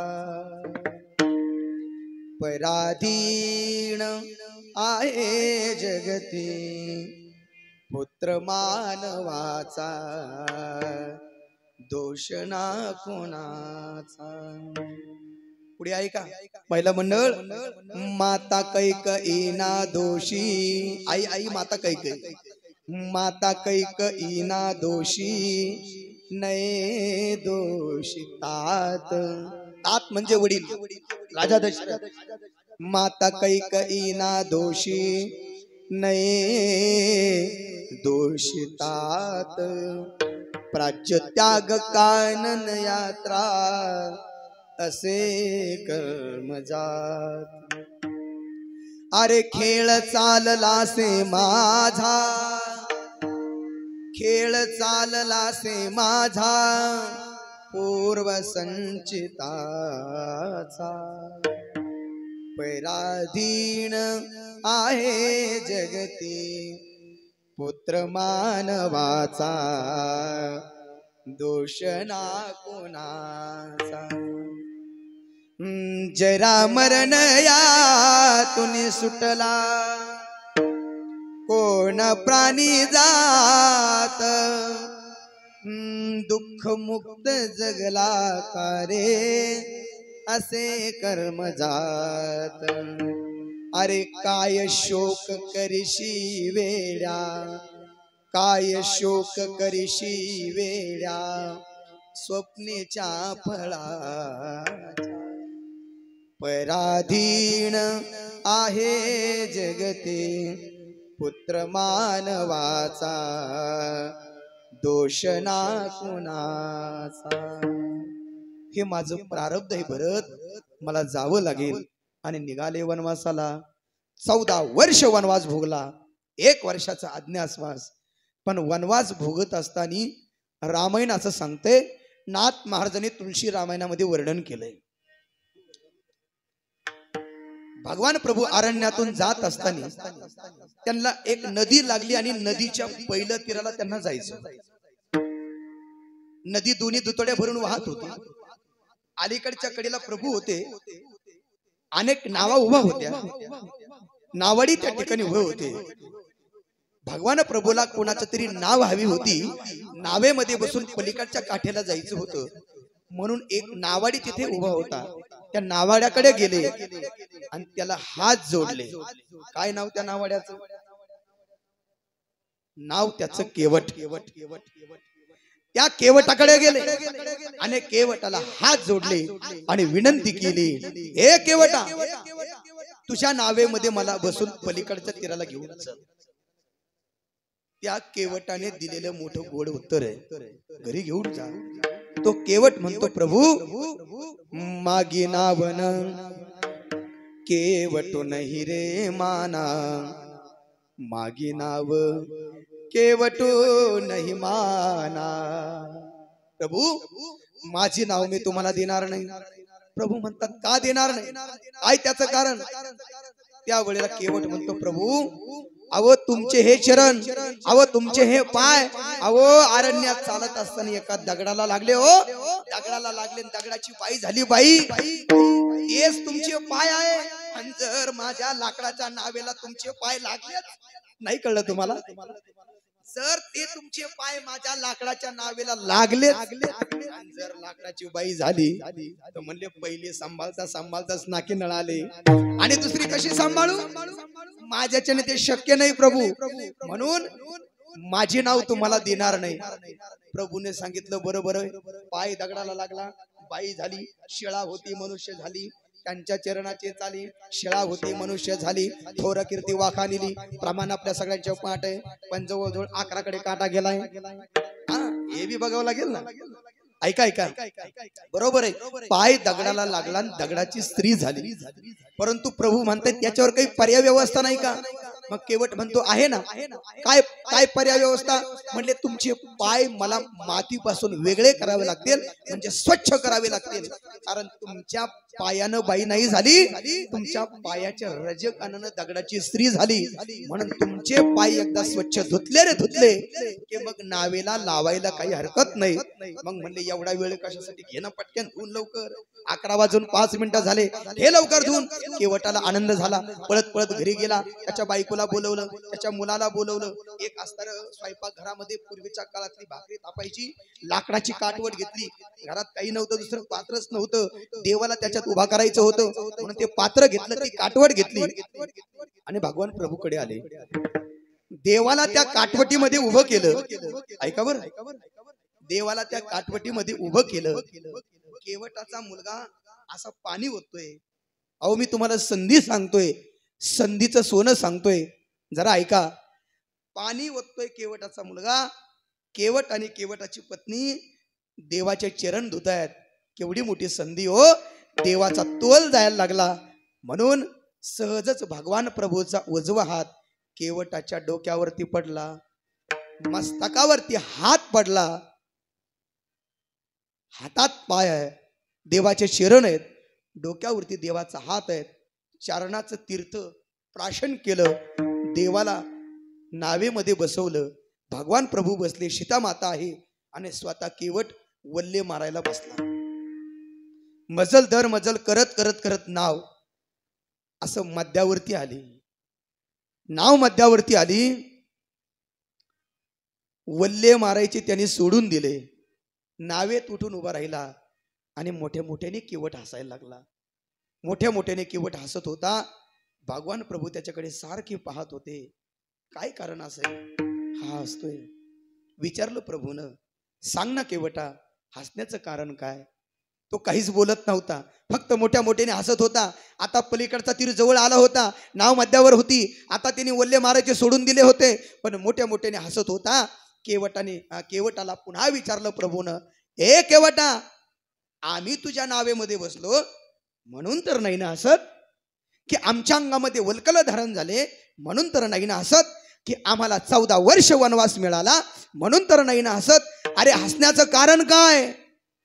पराधीन आहे जगती पुत्र मानवाचा दोष ना कुणाचा. पुढे आहे का पहिलं मंडळ. माता कैकेयीना दोषी आई आई माता कैकेयी माता कैकेयीना दोषी नये दोषी तात. तात म्हणजे वडील राजा दशरथ. माता कैकेयीना दोषी नये दोषी तात. प्राच्य त्याग कानन यात्रा असे कर्म जात. अरे खेळ चाललासे माझा खेळ चाललासे माझा पूर्व संचिताचा पराधीन आहे जगती पुत्र मानवाचा दोष ना कोणाचा. जरा मरण यातून सुटला कोण प्राणी जात दुःख मुक्त जगला कारे असे कर्म जात. अरे काय शोक करिशी वेड्या काय शोक करिशी वेड्या स्वप्नेच्या फळाच्या पराधीन आहे जगते पुत्र मानवाचा दोष ना कुणाचा. हे माझं प्रारब्ध आहे भरत मला जावं लागेल. आणि निघाले वनवासाला. 14 वर्ष वनवास भोगला. 1 वर्षाचा अज्ञातवास. पण वनवास भोगत असताना रामायण असं सांगते नाथ महाराजांनी तुळशी रामायणामध्ये वर्णन केलंय. भगवान प्रभू अरण्यातून जात असताना त्यांना एक नदी लागली आणि नदीच्या पहिल्या तीराला त्यांना जायचं. नदी दोन्ही दुतड्या भरून वाहत होती. अलीकडच्या कडेला प्रभू होते. अनेक नावा उभा होत्या. नावाडी त्या ठिकाणी उभे होते. भगवान प्रभूला कोणाचं तरी नाव हवी होती. नावेमध्ये बसून पलीकडच्या काठ्याला जायचं होतं म्हणून एक नावाडी तिथे उभा होता. त्या नावाड्याकडे गेले आणि त्याला हात जोडले. काय नाव त्या नावाड्याचं? नाव त्याचं केवट. त्या केवटाकडे गेले आणि केवटाला हात जोडले आणि विनंती केली, हे केवटा तुझ्या नावेमध्ये मला बसून पलीकडच्या तीराला घेऊन चल. त्या केवटाने दिलेलं मोठं गोड उत्तर आहे, घरी घेऊन जा. तो केवट म्हणतो, प्रभू मागी नावन केवटो नाही रे माना, मागी नाव केवटो नाही माना. प्रभू माझी नाव मी तुम्हाला देणार नाही. प्रभू म्हणतात, का देणार नाही? काय त्याचं कारण? त्यावेळेला केवट म्हणतो, प्रभू अहो तुमचे हे चरण, अहो तुमचे हे पाय, अहो अरण्यात चालत असताना एका दगडाला लागले. हो दगडाला लागले, दगडाची बाई झाली. बाई हेच तुमचे पाय आहे. आणि जर माझ्या लाकडाच्या नावेला तुमचे पाय लागले, नाही कळलं तुम्हाला? जर ते तुमचे पाय माझ्या लाकडाच्या नावेला लागले, जर लाकडाची बाई झाली तर म्हणले पहिले सांभाळता सांभाळताच नाकी नळाले आणि दुसरी कशी सांभाळू? माझ्याच्याने ते शक्य नाही प्रभू, म्हणून माझे नाव तुम्हाला देणार नाही. प्रभूने सांगितलं, बरोबर. पाय दगडाला लागला, बाई झाली, शिळा होती मनुष्य झाली. त्यांच्या चरणाचे चाली, शिळा होती मनुष्य झाली. थोर कीर्ती वाखानिली. प्रमाण आपल्या सगळ्यांच्या पाठ आहे, पण जवळजवळ 11 कडे काटा गेलाय. हे बी बघावं लागेल ना. ऐका ऐका, बरोबर आहे. पाय दगडाला लागला, दगडाची स्त्री झाली. परंतु प्रभू म्हणतात त्याच्यावर काही पर्याय व्यवस्था नाही का? मग केवट म्हणतो आहे ना. काय काय पर्याय व्यवस्था? म्हणले तुमचे पाय मला मातीपासून वेगळे करावे लागतील, म्हणजे स्वच्छ करावे लागतील. कारण तुमच्या पायानं बाई नाही झाली, तुमच्या पायाच्या रजकानानं दगडाची स्त्री झाली. म्हणून तुमचे पाय एकदा स्वच्छ धुतले की मग नावेला लावायला काही हरकत नाही. मग म्हणले एवढा वेळ कशासाठी? घेणं पटकन धुवून लवकर. 11:05 झाले, हे लवकर धुवून. केवटाला आनंद झाला, पळत पळत घरी गेला. त्याच्या बायकोला बोलवलं, त्याच्या मुलाला बोलवलं. एक अस्तर स्वयंपाक घरामध्ये पूर्वीच्या काळातली भाकरी तापायची, लाकडाची काठवट घेतली. घरात काही नव्हतं, दुसरं पात्रच नव्हतं, देवाला त्याच्यात उभा करायचं होतं. म्हणून ते पात्र घेतलं, ती काठवट घेतली आणि भगवान प्रभूकडे आले. देवाला त्या काठवटीमध्ये उभं केलं. ऐका बरं, देवाला त्या काठवटीमध्ये उभं केलं. केवटाचा मुलगा असा पाणी ओततोय. अहो मी तुम्हाला संधी सांगतोय, संधीचं सोनं सांगतोय, जरा ऐका. पाणी ओततोय केवटाचा मुलगा. केवट आणि केवटाची पत्नी देवाचे चरण धुतायत. केवढी मोठी संधी हो. देवाचा तोल जायला लागला. म्हणून सहजच भगवान प्रभूचा उजवा हात केवटाच्या डोक्यावरती पडला, मस्तकावरती हात पडला. हातात पाय आहे, देवाचे चरण आहेत, डोक्यावरती देवाचा हात आहे. चरणाचं तीर्थ प्राशन केलं. देवाला नावेमध्ये बसवलं. भगवान प्रभू बसले, सीता माता आहे आणि स्वतः केवट वल्ले मारायला बसला. मजल दर मजल करत करत करत नाव असं मध्यावरती आली. नाव मध्यावरती आली. वल्ले मारायचे त्यांनी सोडून दिले. नावेत उठून उभा राहिला आणि मोठ्या मोठ्याने केवट हसायला लागला. मोठ्या मोठ्याने केवट हसत होता. भगवान प्रभू त्याच्याकडे सारखे पाहत होते. काय कारण असेल हा हसतोय? विचारलं प्रभूनं, सांग ना केवटा, हसण्याचं कारण काय? तो काहीच बोलत नव्हता, फक्त मोठ्या मोठ्याने हसत होता. आता पलीकडचा तीर जवळ आला होता, नाव मध्यावर होती. आता त्यांनी वल्ले मारायचे सोडून दिले होते, पण मोठ्या मोठ्याने हसत होता. केवटाला पुन्हा विचारलं प्रभूनं, ए केवटा, आम्ही तुझ्या नावेमध्ये बसलो म्हणून तर नाही ना हसत? की आमच्या अंगामध्ये वल्कल धारण झाले म्हणून तर नाही ना हसत? की आम्हाला 14 वर्ष वनवास मिळाला म्हणून तर नाही ना हसत? अरे हसण्याचं कारण काय?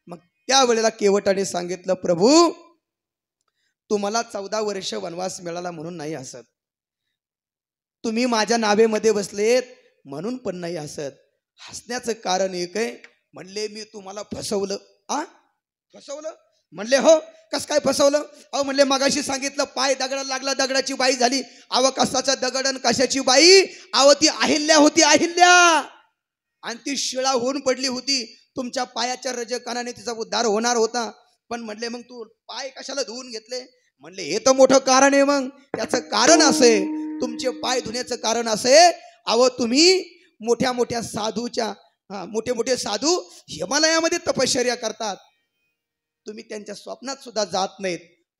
मग त्यावेळेला केवटाने सांगितलं, प्रभू तुम्हाला 14 वर्ष वनवास मिळाला म्हणून नाही हसत, तुम्ही माझ्या नावेमध्ये बसलेत म्हणून पण नाही हसत. हसण्याचं कारण एक आहे. म्हणले मी तुम्हाला फसवलं. फसवलं? म्हणले हो. कस काय फसवलं? अहो म्हणले मगाशी सांगितलं पाय दगडाला लागला, दगडाची बाई झाली. अव कसाचा दगड आणि कशाची बाई? अव ती अहिल्या होती, अहिल्या, आणि ती शिळा होऊन पडली होती. तुमच्या पायाच्या रजकानाने तिचा उद्धार होणार होता. पण म्हणले मग तू पाय कशाला धुवून घेतले? म्हणले हे तर मोठं कारण आहे. मग त्याचं कारण असे, तुमचे पाय धुण्याचं कारण असे, अव तुम्ही मोठ्या मोठ्या साधूच्या मोठे मोठे साधू हिमालयामध्ये तपश्चर्या करतात, तुम्ही त्यांच्या स्वप्नात सुद्धा जात नाहीत.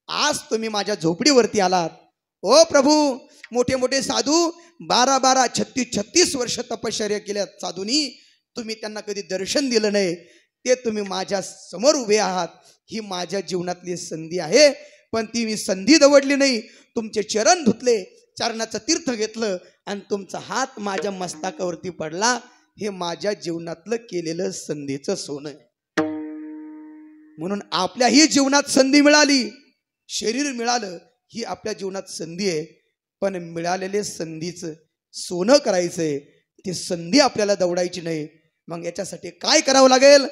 आज तुम्ही माझ्या झोपडीवरती आलात. ओ प्रभू, मोठे मोठे साधू 12-12, 36-36 वर्ष तपश्चर्या केल्यात साधूंनी, तुम्ही त्यांना कधी दर्शन दिलं नाही. ते तुम्ही माझ्या समोर उभे आहात. ही माझ्या जीवनातली संधी आहे, पण ती मी संधी दवडली नाही. तुमचे चरण धुतले, चरणाचं तीर्थ घेतलं आणि तुमचा हात माझ्या मस्तकावरती पडला. हे माझ्या जीवनातलं केलेलं संधीचं सोनं आहे. म्हणून आपल्याही जीवनात संधी मिळाली, शरीर मिळालं, ही आपल्या जीवनात संधी आहे. पण मिळालेले संधीचं सोनं करायचंय, ती संधी आपल्याला दवडायची नाही. मग याच्यासाठी काय करावं लागेल?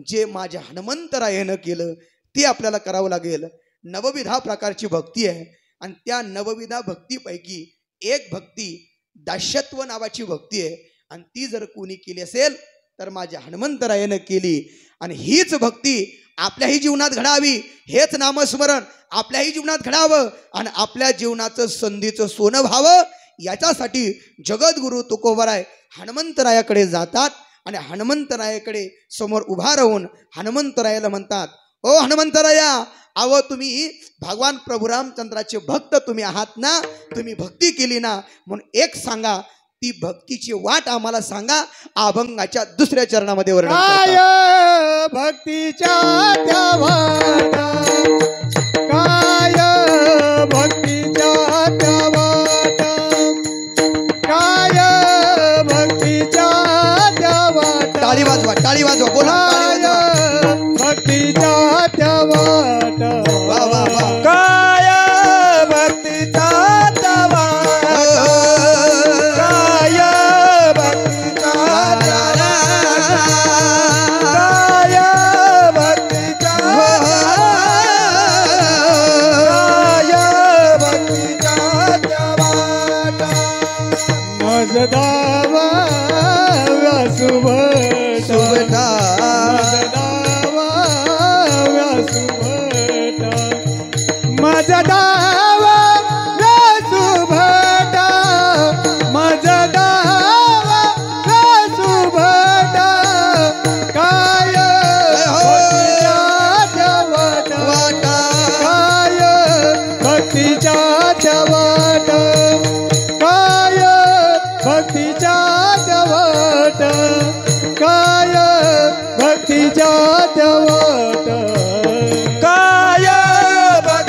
जे माझ्या हनुमंतरायानं केलं ते आपल्याला करावं लागेल. 9विधा प्रकारची भक्ती आहे आणि त्या 9विधा भक्तीपैकी एक भक्ती दास्यत्व नावाची भक्ती आहे. आणि ती जर कोणी केली असेल तर माझ्या हनुमंतरायानं केली. आणि हीच भक्ती आपल्याही जीवनात घडावी, हेच नामस्मरण आपल्याही जीवनात घडावं आणि आपल्या जीवनाचं संधीचं सोनं व्हावं. याच्यासाठी जगद्गुरु तुकोबराय हनुमंतरायाकडे जातात आणि हनुमंतरायाकडे समोर उभा राहून हनुमंतरायाला म्हणतात, ओ हनुमंतराया, अव तुम्ही भगवान प्रभू रामचंद्राचे भक्त तुम्ही आहात ना, तुम्ही भक्ती केली ना, म्हणून एक सांगा, ती भक्तीची वाट आम्हाला सांगा. अभंगाच्या 2ऱ्या चरणामध्ये वर्णन काय भक्तीच्या त्या वाटा, काय भक्तीच्या त्या वाटा, टाळी वाजवा बोला टाळी वाजवा. भक्तीच्या त्या वाट वा वा वा. काय भक्तीचा त्या वाट काय भक्तीचा त्या वाट काय भक्तीचा काय भक्तीचा त्या वाट मज दावा व्यासुभट सुभटा माझा दावा व्यासुभटा माझा दावा व्यासुभटा काय भक्तीच्या वाट काय भक्तीच्या वाट काय भक्तीच्या वाट काय भक्तीच्या वाट काय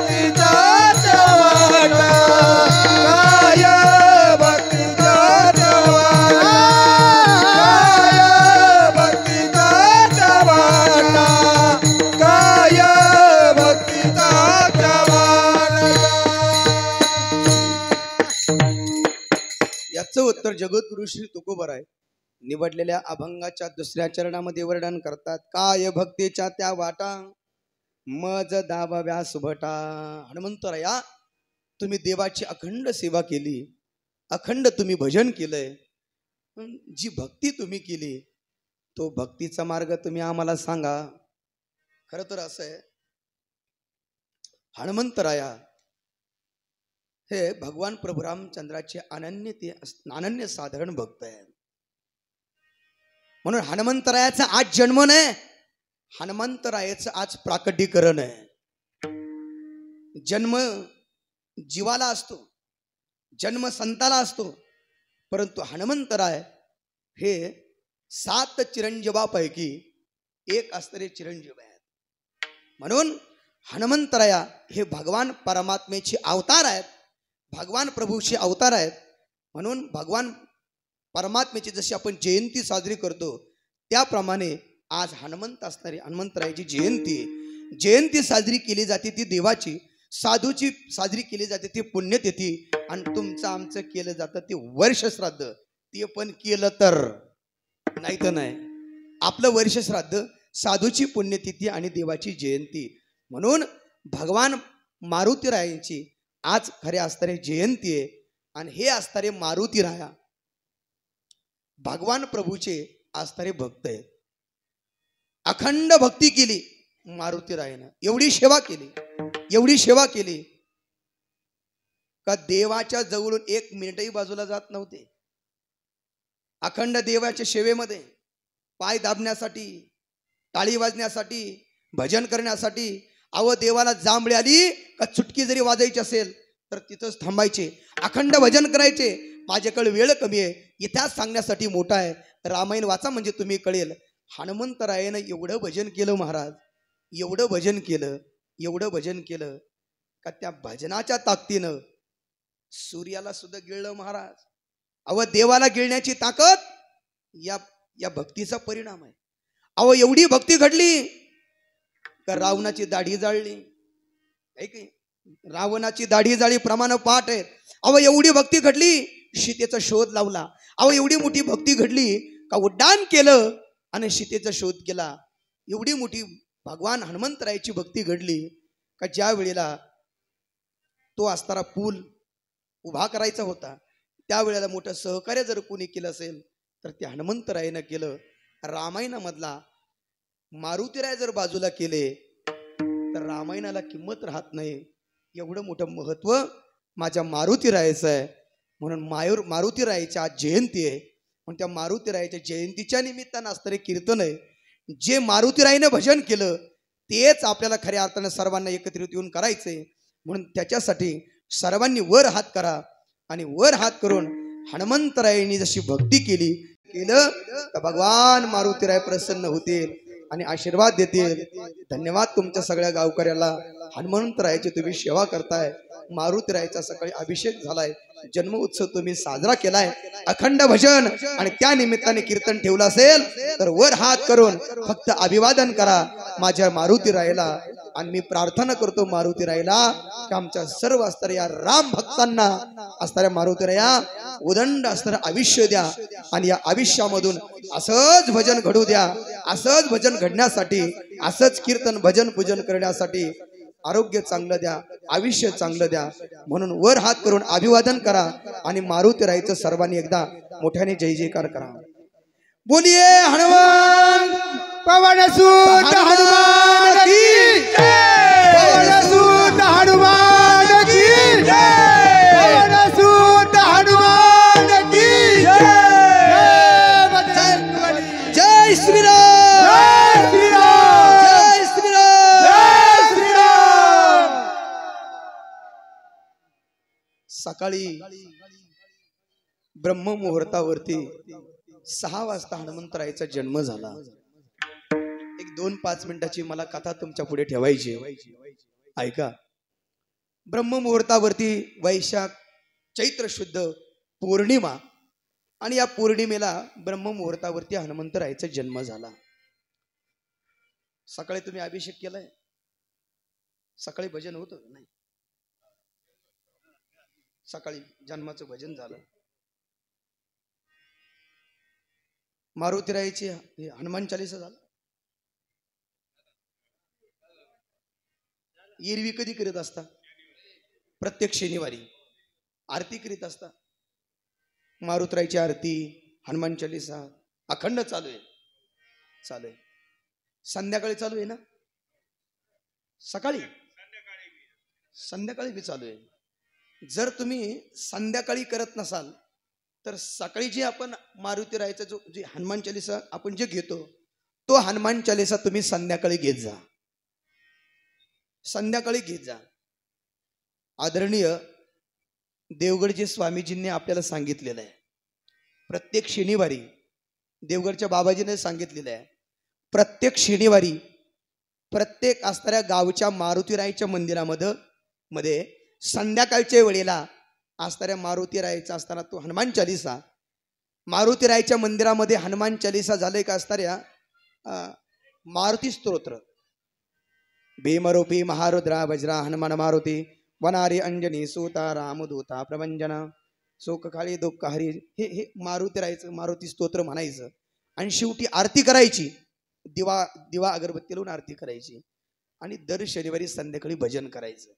भक्तीच्या वाट काय भक्तीच्या वाट काय भक्तीच्या वाट. याचं उत्तर जगद्गुरु श्री तुकोबराय निवडलेल्या अभंगाच्या दुसऱ्या चरणामध्ये वर्णन करतात. काय भक्तीच्या त्या वाटा मज दाबाव्या सुभटा. हनुमंतराया तुम्ही देवाची अखंड सेवा केली, अखंड तुम्ही भजन केलंय, जी भक्ती तुम्ही केली तो भक्तीचा मार्ग तुम्ही आम्हाला सांगा. खरं तर असं आहे, हनुमंतराया हे भगवान प्रभू रामचंद्राचे अनन्य साधारण भक्त आहे. म्हणून हनुमंतरायाचा आज जन्म नाही, हनुमंतरायाचं आज प्राकटीकरण आहे. जन्म जीवाला असतो, जन्म संताला असतो, परंतु हनुमंतराय हे 7 चिरंजीवापैकी एक असणारे चिरंजीव आहेत. म्हणून हनुमंतराया हे भगवान परमात्मेचे अवतार आहेत, भगवान प्रभूचे अवतार आहेत. म्हणून भगवान परमात्मेची जशी आपण जयंती साजरी करतो त्याप्रमाणे आज हनुमंत असणारी हनुमंतरायाची जयंती साजरी केली जाते. ती देवाची साधूची साजरी केली जाते, ती पुण्यतिथी. आणि तुमचं आमचं केलं जातं ते वर्ष श्राद्ध. ते पण केलं तर नाही तर नाही. आपलं वर्ष श्राद्ध, साधूची पुण्यतिथी आणि देवाची जयंती. म्हणून भगवान मारुतीरायांची आज खरे असणारे जयंती आहे. आणि हे असणारे मारुतीराया भगवान प्रभूचे असणारे भक्त आहेत. अखंड भक्ती केली मारुतीरायानं, एवढी सेवा केली का देवाच्या जवळून 1 मिनिटही बाजूला जात नव्हते. अखंड देवाच्या सेवेमध्ये पाय दाबण्यासाठी, टाळी वाजण्यासाठी, भजन करण्यासाठी. अव देवाला जांभळी आली का चुटकी जरी वाजायची असेल तर तिथंच थांबायचे, अखंड भजन करायचे. माझ्याकडे वेळ कमी आहे, इतिहास सांगण्यासाठी मोठा आहे, रामायण वाचा म्हणजे तुम्ही कळेल. हनुमंतरायानं एवढं भजन केलं महाराज, एवढं भजन केलं का त्या भजनाच्या ताकदीनं सूर्याला सुद्धा गिळलं महाराज. अव देवाला गिळण्याची ताकद या भक्तीचा परिणाम आहे. अव एवढी भक्ती घडली का रावणाची दाढी जाळली. रावणाची दाढी जाळी प्रमाण पाठ आहेत. अव एवढी भक्ती घडली, सीतेचा शोध लावला. अव एवढी मोठी भक्ती घडली का उड्डाण केलं आणि सीतेचा शोध केला. एवढी मोठी भगवान हनुमंतरायाची भक्ती घडली का ज्या वेळेला तो असणारा पूल उभा करायचा होता त्यावेळेला मोठं सहकार्य जर कोणी केलं असेल तर ते हनुमंतरायानं केलं. रामायणामधला मारुतीराय जर बाजूला केले तर रामायणाला किंमत राहत नाही. एवढं मोठं महत्व माझ्या मारुतीरायाचं आहे. म्हणून मारुतीरायाची आज जयंती आहे. म्हणून त्या मारुतीरायाच्या जयंतीच्या निमित्तानं असणारे कीर्तन आहे. जे मारुतीरायाने भजन केलं तेच आपल्याला खऱ्या अर्थानं सर्वांना एकत्रित येऊन करायचंय. म्हणून त्याच्यासाठी सर्वांनी वर हात करा आणि वर हात करून हनुमंतरायांनी जशी भक्ती केलं तर भगवान मारुतीराय प्रसन्न होतील आणि आशीर्वाद देतील. धन्यवाद तुमच्या सगळ्या गावकऱ्याला. हनुमंतरायाची तुम्ही सेवा करताय. मारुतीरायाचा सकाळी अभिषेक झालाय. जन्म उत्सव तुम्ही साजरा केलाय. अखंड भजन आणि त्या निमित्ताने कीर्तन ठेवलं असेल तर वर हात करून फक्त अभिवादन करा माझ्या मारुतीरायाला. आणि मी प्रार्थना करतो मारुतीरायाला की आमच्या सर्व असणाऱ्या राम भक्तांना असणाऱ्या मारुतीराया उदंड असणारं आयुष्य द्या आणि या आयुष्यामधून असंच भजन घडू द्या. असंच भजन घडण्यासाठी, असंच कीर्तन भजन पूजन करण्यासाठी आरोग्य चांगलं द्या, आयुष्य चांगलं द्या. म्हणून वर हात करून अभिवादन करा आणि मारुतीरायाचं सर्वांनी एकदा मोठ्याने जय जयकार करा. बोलिये हनुमान पवनसुत हनुमान की जय, पवनसुत हनुमान की जय, पवनसुत हनुमान की जय. बजरंगबली जय श्रीराम, जय श्रीराम, जय श्रीराम, जय श्रीराम. सकाळी ब्रह्म मुहूर्तावरती 6 वाजता हनुमंतरायाचा जन्म झाला. एक 2-5 मिनिटाची मला कथा तुमच्या पुढे ठेवायची. ऐका. ब्रह्म मुहूर्तावरती वैशाख चैत्र शुद्ध पौर्णिमा आणि या पौर्णिमेला ब्रह्म मुहूर्तावरती हनुमंतरायाचा जन्म झाला. सकाळी तुम्ही अभिषेक केलाय. सकाळी भजन होतं नाही. सकाळी जन्माचं भजन झालं. मारुतीरायाची हनुमान चालीसा झाला. एरवी कधी करीत असता? प्रत्येक शनिवारी आरती करीत असता. मारुतीरायाची आरती, हनुमान चालीसा अखंड चालू आहे. चालू आहे. संध्याकाळी चालू आहे ना? सकाळी संध्याकाळी बी चालू आहे. जर तुम्ही संध्याकाळी करत नसाल तर सकाळी जे आपण मारुतीरायाचा जे हनुमान चालीसा आपण जे घेतो तो हनुमान चालीसा तुम्ही संध्याकाळी घेत जा. संध्याकाळी घेत जा. आदरणीय देवगडचे स्वामीजींनी आपल्याला सांगितलेलं आहे. प्रत्येक शनिवारी देवगडच्या बाबाजीने सांगितलेलं आहे. प्रत्येक शनिवारी प्रत्येक असणाऱ्या गावच्या मारुतीरायाच्या मंदिरामध्ये संध्याकाळच्या वेळेला असणाऱ्या मारुतीरायाचा असताना तो हनुमान चालीसा, मारुतीरायाच्या मंदिरामध्ये हनुमान चालीसा झाले का असणाऱ्या मारुती स्तोत्र, भीमरूपी महारुद्रा वज्रा हनुमान मारुती वनारी अंजनी सूता रामदूता प्रभंजना शोक खाली दुःख हरी, हे मारुतीरायाचं मारुती स्तोत्र म्हणायचं. आणि शेवटी आरती करायची. दिवा अगरबत्ती लावून आरती करायची. आणि दर शनिवारी संध्याकाळी भजन करायचं.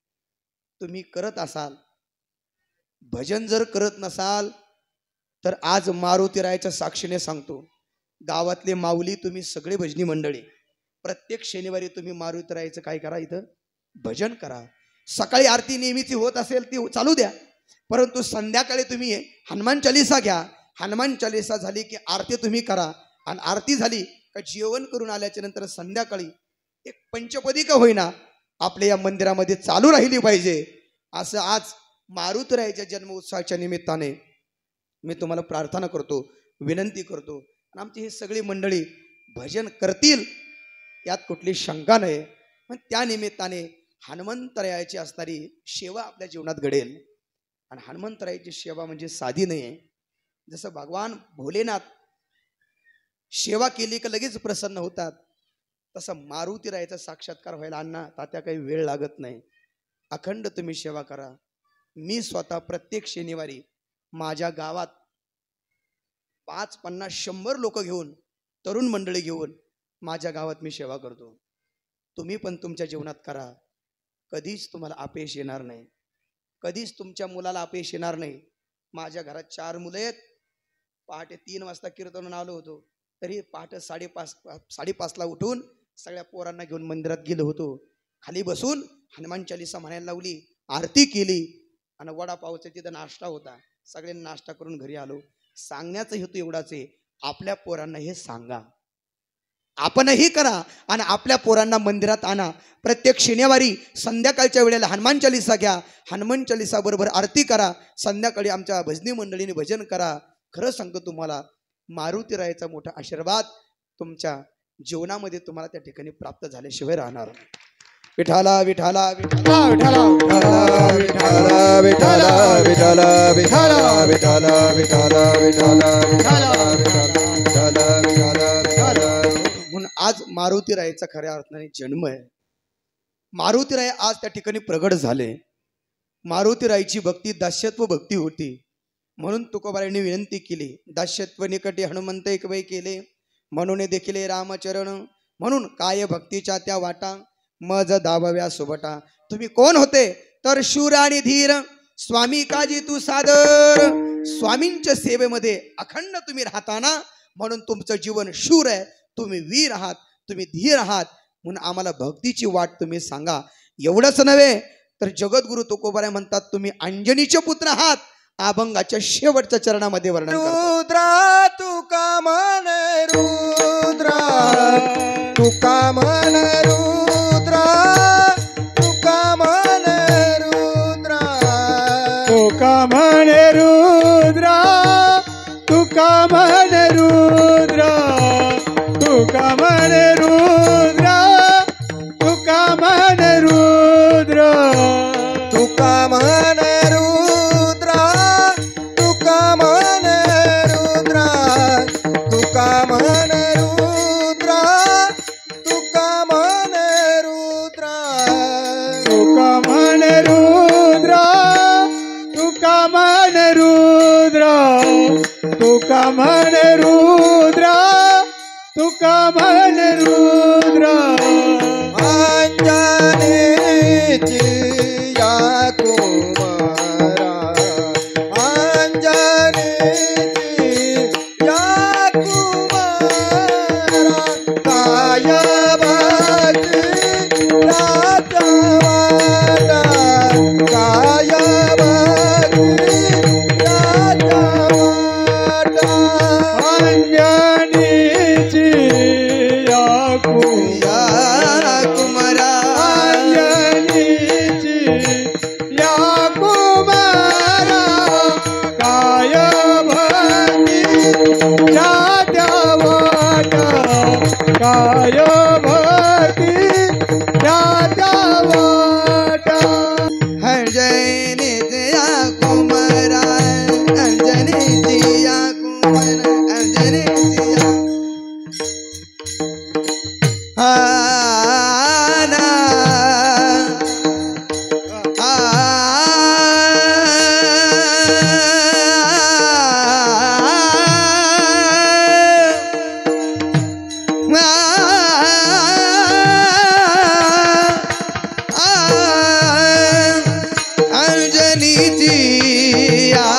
तुम्ही करत असाल, भजन जर करत नसाल तर आज मारुतीरायाच्या साक्षीने सांगतो, गावातले माऊली तुम्ही सगळे भजनी मंडळी प्रत्येक शनिवारी तुम्ही मारुतीरायाचं काय करा, इथं भजन करा. सकाळी आरती नेहमीची होत असेल ती चालू द्या, परंतु संध्याकाळी तुम्ही हनुमान चालीसा घ्या. हनुमान चालीसा झाली की आरती तुम्ही करा. आणि आरती झाली का जेवण करून आल्याच्या नंतर संध्याकाळी एक पंचपदी का होईना आपल्या या मंदिरामध्ये चालू राहिली पाहिजे. असं आज मारुतीरायाच्या जन्म उत्सवाच्या निमित्ताने मी तुम्हाला प्रार्थना करतो, विनंती करतो. आणि आमची ही सगळी मंडळी भजन करतील यात कुठली शंका नाही. पण त्या निमित्ताने हनुमंतरायाची असणारी सेवा आपल्या जीवनात घडेल. आणि हनुमंतरायाची सेवा म्हणजे साधी नाही आहे. जसं भगवान भोलेनाथ सेवा केली का लगेच प्रसन्न होतात, तसं मारुतीरायाचा साक्षात्कार व्हायला अण्णा तात्या काही वेळ लागत नाही. अखंड तुम्ही सेवा करा. मी स्वतः प्रत्येक शनिवारी माझ्या गावात 5, 50, 100 लोक घेऊन, तरुण मंडळी घेऊन माझ्या गावात मी सेवा करतो. तुम्ही पण तुमच्या जीवनात करा. कधीच तुम्हाला अपयश येणार नाही. कधीच तुमच्या मुलाला अपयश येणार नाही. माझ्या घरात 4 मुलं आहेत. पहाटे 3 वाजता कीर्तन आलो होतो, तरी पहाटे 5:30ला उठून सगळ्या पोरांना घेऊन मंदिरात गेलो होतो. खाली बसून हनुमान चालीसा म्हणायला लावली, आरती केली आणि वडापावचा तिथं नाश्ता होता. सगळ्यांनी नाश्ता करून घरी आलो. सांगण्याचा हेतू एवढाच आहे, आपल्या पोरांना हे सांगा, आपणही करा आणि आपल्या पोरांना मंदिरात आणा. प्रत्येक शनिवारी संध्याकाळच्या वेळेला हनुमान चालीसा घ्या. हनुमान चालीसा बरोबर आरती करा. संध्याकाळी आमच्या भजनी मंडळीने भजन करा. खरं सांगतो तुम्हाला, मारुतीरायाचा मोठा आशीर्वाद तुमच्या जीवनामध्ये तुम्हाला त्या ठिकाणी प्राप्त झाल्याशिवाय राहणार नाही. विठाला विठाला विठाला विठाला विठाला विठाला विठाला विठाला विठाला विठाला विठाला विठाला. म्हणून आज मारुतीरायाचा खऱ्या अर्थाने जन्म आहे. मारुतीराय आज त्या ठिकाणी प्रगट झाले. मारुतीरायची भक्ती दास्यत्व भक्ती होती. म्हणून तुकोबारायांनी विनंती केली, दास्यत्व निकटे हनुमंत एकवै केले म्हणून देखील रामचरण. म्हणून काय भक्तीच्या त्या वाटा मज दाबव्या सुबटा. तुम्ही कोण होते तर शूर आणि धीर, स्वामी काजी तू सादर. स्वामींच्या सेवेमध्ये अखंड तुम्ही राहताना म्हणून तुमचं जीवन शूर आहे, तुम्ही वीर आहात, तुम्ही धीर आहात. म्हणून आम्हाला भक्तीची वाट तुम्ही सांगा. एवढंच नव्हे तर जगद्गुरु तुकोबाराय म्हणतात तुम्ही अंजनीचे पुत्र आहात. अभंगाच्या शेवटच्या चरणामध्ये वर्णन रुद्रा तुका मन रुद्रा तुका मन रुद्रा तुका मन रुद्रा तुका मन रुद्रा तुका मन रुद्रा तुका मन रुद्रा तुका मन रुद्रा तुका मन रुद्रा तुका मन रुद्रा तुका मन रुद्रा तुका मन रुद्रा तुका मन रुद्रा तुका मन रुद्रा तुका मन रुद्रा तुका मन रुद्रा. अंजनेची या कुमारा अंजनेची या कुमारा काय भक्ती राजा वाटा काय भक्ती राजा वाटा. अंजनेची या कुमारा अंजनीची या कुमारा काय भक्ती राजा वाटा काय भक्ती राजा वाटा. अंजनीची या कुमारा अंजनीची या कुमारा अंजनीची या आना अंजनीची या